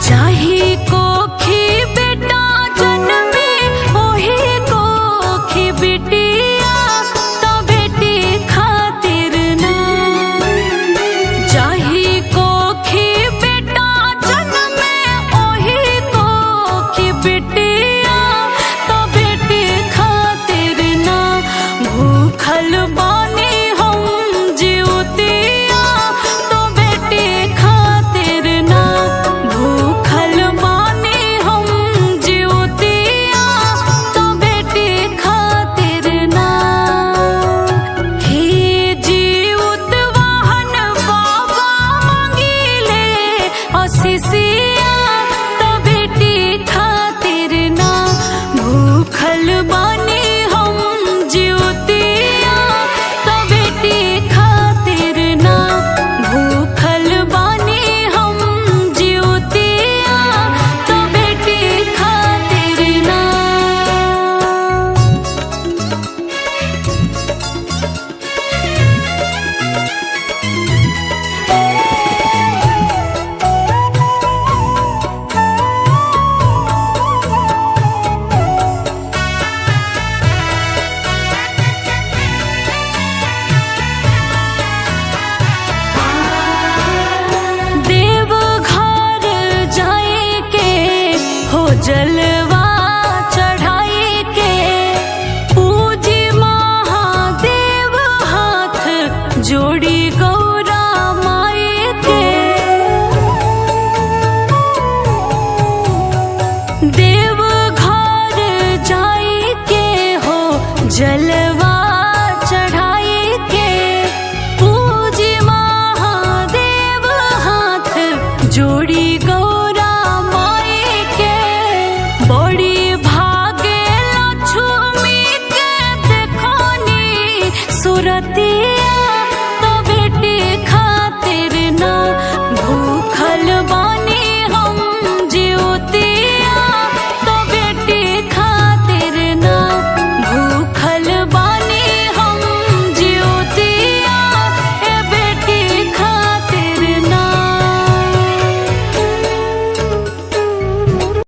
जाही कोखी बेटा जन्मे ओही कोखी बिटिया तो बेटी खातिर ना। जाही कोखी बेटा जन्मे ओही कोखी बिटिया तो बेटी खातिर ना। भूखल बानी हम जीवतिया तो बेटी खातिर ना। भूखल बानी हम जीवतिया तो बेटी खातिर ना। हे जीवत वाहन बाबा मांगिले आशीषिया तो बेटी खातिर ना। भूखल बानी हम जीवतिया तो बेटी खातिर ना। भूखल बानी हम जीवतिया तो बेटी खातिर ना। देवघर जाए के हो जलवा चढ़ाए के। पूजी महादेव हाथ जोड़ी गौरा माए के। देवघर जाए के हो जलवा चढ़ाए के। पूजी महादेव हाथ जोड़ी गौरा माए के। बड़ी भागे लक्ष्मी के देखोनी सुरतिया